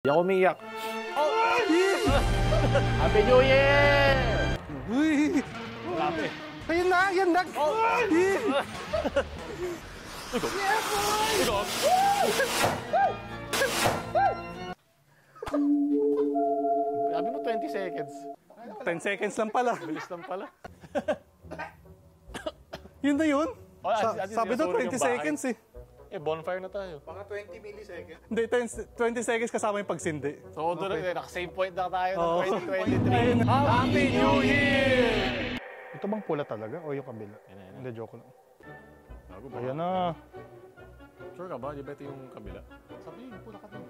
Hindi ako umiyak. Happy New Year! Uy! Grabe. Ayun na! Yan na! Sabi mo 20 seconds. 10 seconds lang pala. Bilis lang pala. Yun na yun. Oh, Sabi doon 20 seconds eh. Bonfire na tayo. Mga 20 milliseconds. Hindi, 20 seconds kasama yung pagsindi. So, doon naka-same point na tayo ng Oo. 2023. Happy New Year! Ito bang pula talaga o yung kabila? Hindi, joke lang. Ayan na. Sure ka ba? Di ba ito yung kabila? Sabi niyo, pula ka din.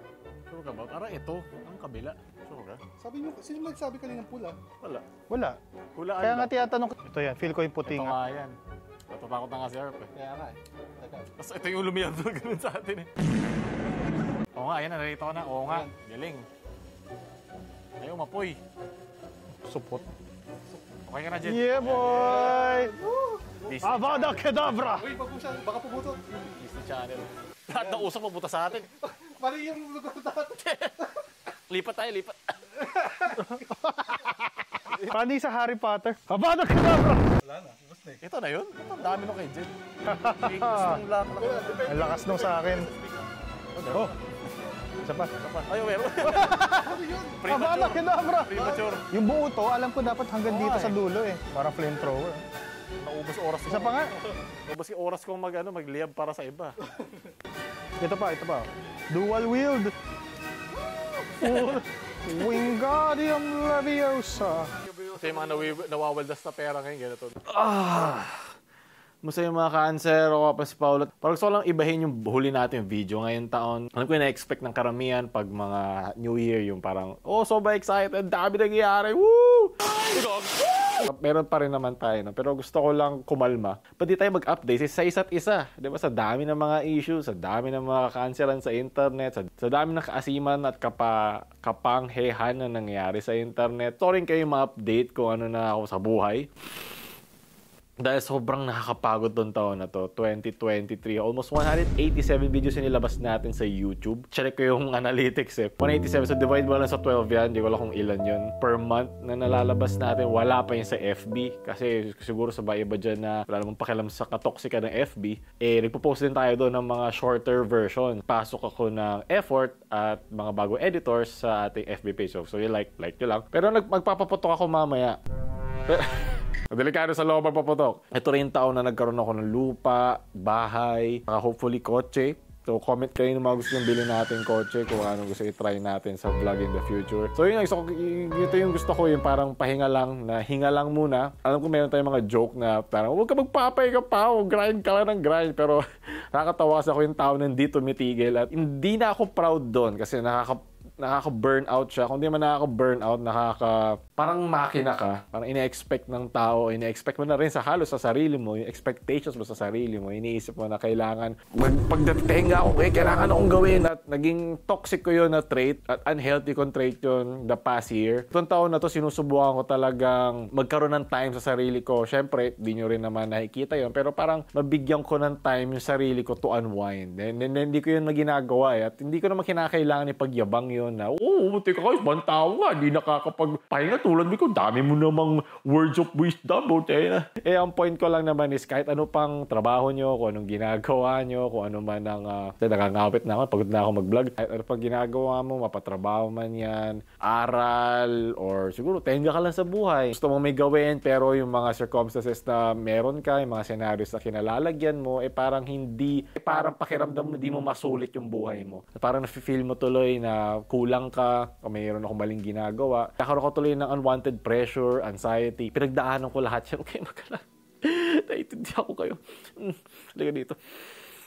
Sure ka ba? Parang ito, ang kabila. Sure ka? Sabi niyo, sino nagsabi kanina pula? Wala. Wala. Hulaan Kaya ba? nga tinatanong ko. Ito yan, feel ko yung puti Ito nga. nga yan. Natatakot na nga si Herp eh. Kaya nga eh. Tapos ito yung lumiyab doon ganun sa atin eh. Oo nga, ayan, narito ko na. Oo nga, galing. Ayaw, mapoy. Supot. Okay ka na, Jen? Yeah, boy! Disney Avada Kedavra! Uy, wag mo siya, baka pubutot. Disney Channel. Lahat na usap mabuta sa atin. Mali yung lugar dati. Lipat tayo, lipat. Paano yung sa Harry Potter? Avada Kedavra! Wala na, ubos na eh. Ito na yun. Ito, ang dami nung kay Jen. Ang lock. Ang lakas nung sa akin. Oh! Isa pa. Ayaw, meron. Avada Kedavra! Premature. Yung buo to, alam ko dapat hanggang dito sa dulo eh. Parang flamethrower. Naubos oras ko. Isa pa nga. Naubos yung oras kong magliyab para sa iba. Ito pa. Dual wield. Wingardium Leviosa. Ito yung mga nawawaldas na pera ngayon. Ganito. Musta yung mga cancer o pa si Paolo. Parang gusto ko lang ibahin yung huli natin yung video ngayong taon. Alam ko yung na-expect ng karamihan pag mga New Year yung parang, oh, sobrang excited, dami nangyayari, woo! Meron pa rin naman tayo, no? Pero gusto ko lang kumalma. Pwede tayo mag-update sa isa't isa. Di ba? Sa dami ng mga issues, sa dami ng mga cancelan sa internet, sa dami ng kaasiman at kapanghehan na nangyayari sa internet. Gusto rin kayo ma-update kung ano na ako sa buhay. Dahil sobrang nakakapagod tong taon na to, 2023. Almost 187 videos yung nilabas natin sa YouTube. Check ko yung analytics eh. 187, so divide mo lang sa 12 yan. Hindi ko alam kung ilan yun. Per month na nalalabas natin, wala pa yun sa FB. Kasi siguro sa iba dyan na wala namang pakialam sa katoksika ng FB. Eh, nagpo-post din tayo doon ng mga shorter version. Pasok ako ng effort at mga bagong editors sa ating FB page. So you like nyo lang. Pero magpapaputok ako mamaya. Delikado sa loob magpaputok. Ito rin taon na nagkaroon ako ng lupa, bahay, hopefully kotse. So comment kayo ng mga gusto yung bilhin natin kotse kung anong gusto i-try natin sa vlog in the future. So yun, ito yung gusto ko, yung parang pahinga lang, na hinga lang muna. Alam ko meron tayong mga joke na parang huwag ka magpapay ka pa, grind ka lang ng grind. Pero nakakatawa kasi ako yung tao na hindi tumitigil at hindi na ako proud doon kasi nakaka-burnout siya. Kung di man nakaka-burnout, parang makina ka. Parang ine-expect ng tao, ine-expect mo na rin sa halos sa sarili mo, yung expectations mo sa sarili mo, iniisip mo na kailangan, pagdatenga ako, kailangan akong gawin. At naging toxic ko yun na trait at unhealthy kong trait yun the past year. Itong taon na to, sinusubukan ko talagang magkaroon ng time sa sarili ko. Siyempre, di nyo rin naman nakikita yun, pero parang mabigyan ko ng time yung sarili ko to unwind. And hindi ko yun na ginagawa eh. At hindi ko naman kinakailangan ipagyabang yun na, teka guys, ibang tao nga, di nakakapagpahinga tulad mo ko, dami mo namang words of wisdom, ang point ko lang naman is kahit ano pang trabaho nyo, kung anong ginagawa nyo, kung ano man ang, nakangawit na ako, pagod na ako mag-vlog, kahit ano pang ginagawa mo, mapatrabaho man yan, aral, or siguro tenga ka lang sa buhay. Gusto mong may gawin, pero yung mga circumstances na meron ka, yung mga scenarios na kinalalagyan mo, parang parang pakiramdam mo, hindi mo masulit yung buhay mo. Parang nafe-feel mo tuloy na kulang ka, o mayroon akong maling ginagawa. Nakaroon ko tuloy ng unwanted pressure, anxiety. Pinagdaanan ko lahat yan. Okay, magalang. Naiintindihan ko kayo. Halika dito.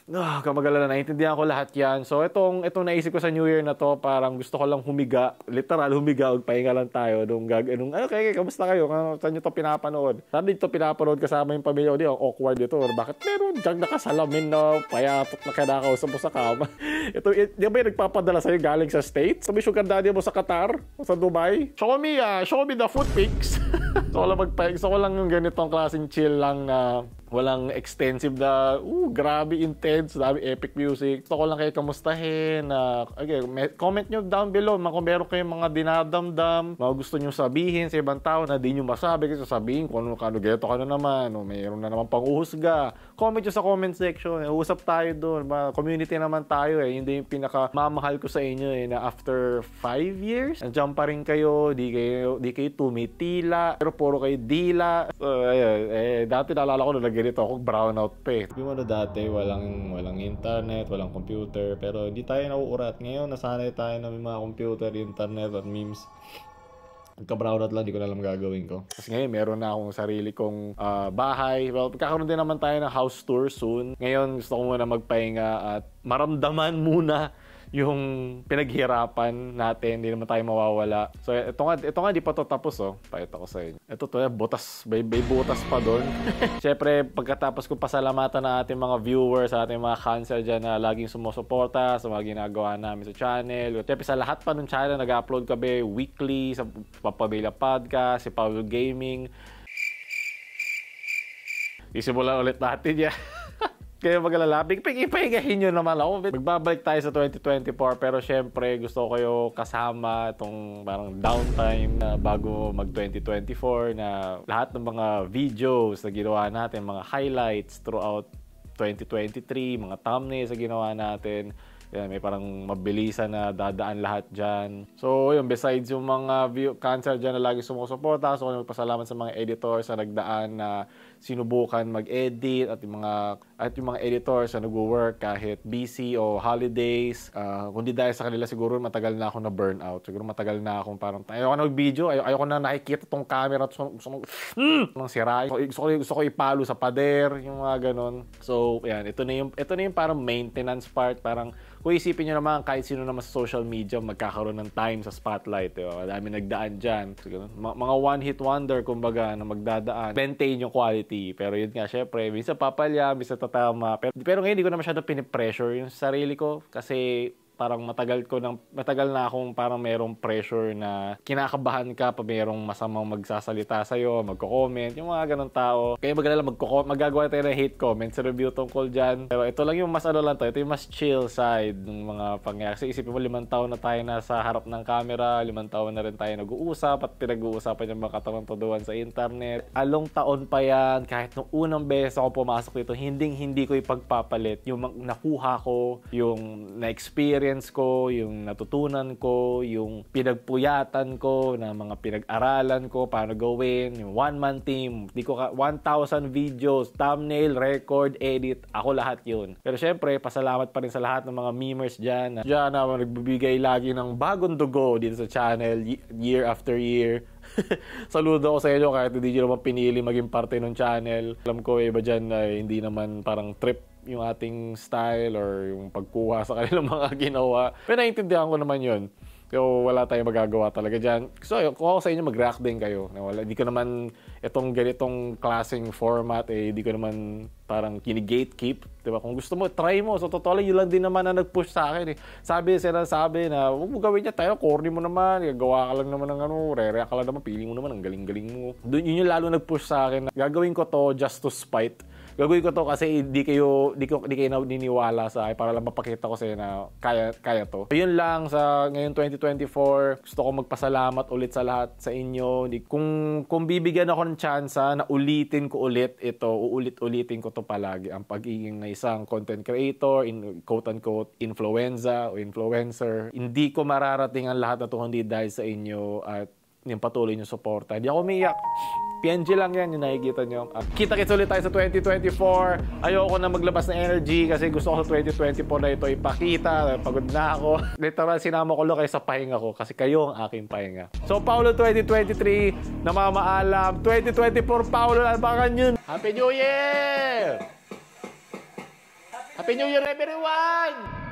Kamagalala, naiintindihan ko lahat yan. So, itong naisip ko sa New Year na to, parang gusto ko lang humiga. Literal, humiga. Pahinga lang tayo. Okay, kamusta kayo? Saan nyo to pinapanood? Saan dito pinapanood kasama yung pamilya? O di, awkward dito. Bakit meron dyan nakasalamin na payatot na kinakausap mo sa kama? Di ba yung nagpapadala sa'yo galing sa States? Sabi sugar daddy mo sa Qatar? O sa Dubai? Show me the food pics. Gusto ko lang yung ganitong klaseng chill lang na Walang extensive na, grabe intense, dami epic music. Gusto ko lang kayo kamustahin. Okay, comment nyo down below kung meron kayong mga dinadamdam, mga gusto nyo sabihin sa ibang tao na di nyo masabi kasi sabihin kung ano, geto ka na naman, o mayroon na naman pang-uhusga. Comment nyo sa comment section. Usap tayo doon. Community naman tayo eh. Yun din yung pinakamamahal ko sa inyo eh, na after 5 years, nandiyan pa rin kayo, di kayo tumitila, pero puro kayo dila. So, ayun, dati naalala ko na ganito ako, brownout pa eh. Yung dati, walang internet, walang computer, pero hindi tayo nauurat. Ngayon, nasanay tayo na may mga computer, internet, at memes. Nagka-brownout lang, di ko na alam gagawin ko. Kasi ngayon, meron na akong sarili kong bahay. Well, kakaroon din naman tayo ng house tour soon. Ngayon, gusto ko muna magpahinga at maramdaman muna yung pinaghirapan natin, hindi naman tayo mawawala. So, ito nga, di pa to tapos, oh. Pakita ko sa inyo. Ito to, butas, may butas pa doon. Siyempre, pagkatapos ko pasalamatan na ating mga viewers, ating mga cancel dyan na laging sumusuporta sa mga ginagawa namin sa channel. Siyempre, sa lahat pa ng channel, nag-upload kami weekly sa Papabila Podcast, si Paulo Gaming. Isimulan ulit natin yan. Kaya maglalabing, ipahingahin nyo naman ako. Magbabalik tayo sa 2024 pero syempre gusto ko kayo kasama itong parang downtime na bago mag 2024 na lahat ng mga videos na ginawa natin, mga highlights throughout 2023, mga thumbnails na ginawa natin. Yan, may parang mabilisan na dadaan lahat dyan. So, yun, besides yung mga cancel dyan na lagi sumusuporta, so magpasalamat sa mga editors na nagdaan na sinubukan mag-edit at yung mga editors na nag-work kahit busy o holidays. Kundi dahil sa kanila siguro matagal na ako na burnout. Siguro matagal na akong parang ayoko na mag-video, ayoko na nakikita tong camera at nang sira. Gusto ko ipalo sa pader, yung mga ganon. So, yan, ito na yung parang maintenance part, parang kung isipin nyo naman, kahit sino naman sa social media magkakaroon ng time sa spotlight. Diba? Madami nagdaan dyan. Mga one-hit wonder, kumbaga, na magdadaan. Maintain yung quality. Pero yun nga, syempre, minsan papalya, minsan tatama. Pero ngayon, hindi ko na masyado pinipressure yung sarili ko. Kasi parang matagal na akong parang merong pressure na kinakabahan ka pa merong masamang magsasalita sa'yo, magko-comment, yung mga ganun tao. Kaya magagawa tayo ng hate comments sa review tungkol dyan. Pero ito lang yung mas ito yung mas chill side ng mga pangyayari. Kasi isipin mo, 5 taon na tayo nasa harap ng camera, 5 taon na rin tayo nag-uusap at pinag-uusapan yung mga katanuntuduan sa internet. Along taon pa yan, kahit nung unang beses ako pumasok dito, hindi ko ipagpapalit yung nakuha ko, yung na-experience ko, yung natutunan ko, yung pinagpuyatan ko, na mga pinag-aralan ko, paano gawin, yung one-man team, 1,000 videos, thumbnail, record, edit, ako lahat yun. Pero syempre, pasalamat pa rin sa lahat ng mga memers dyan na nagbibigay lagi ng bagong dugo dito sa channel, year after year. Saludo ako sa inyo kahit hindi nyo naman pinili maging parte ng channel. Alam ko iba dyan ay hindi naman parang trip yung ating style or yung pagkuha sa kanilang mga ginawa. Pero naiintindihan ko naman yun. So, wala tayong magagawa talaga dyan. So, kung ako sa inyo, mag-react din kayo. Hindi ko naman itong ganitong klaseng format, hindi ko naman parang kini-gatekeep. Diba? Kung gusto mo, try mo. So, totoo lang, yun lang din naman na nag-push sa akin. Sabi na, huwag mo gawin niya tayo, corny mo naman, gawa ka lang naman ng re-react ka lang naman, pili mo naman, ang galing-galing mo. Yun yung lalo nag-push sa akin. Gagawin ko to just to spite. Gagawin ko to kasi di kayo niniwala sa akin para lang mapakita ko sa inyo na kaya to. So, yun lang sa ngayon 2024. Gusto ko magpasalamat ulit sa lahat sa inyo. Kung bibigyan ako ng chance na ulitin ko ulit ito, uulit-ulitin ko to palagi. Ang pagiging na isang content creator, quote-unquote, influencer o influencer. Hindi ko mararating ang lahat na to hindi dahil sa inyo at yung patuloy nyo suporta. Hindi ako umiyak. PNG lang yan, yung nakikita nyo. Kita-kits ulit tayo sa 2024. Ayoko na maglabas ng energy kasi gusto ko sa 2024 na ito ipakita. Pagod na ako. Literal, sinama ko lang kayo sa pahinga ko kasi kayo ang aking pahinga. So, Paulo 2023, namamaalam. 2024, Paulo, abangan yun. Happy New Year! Happy New Year, everyone!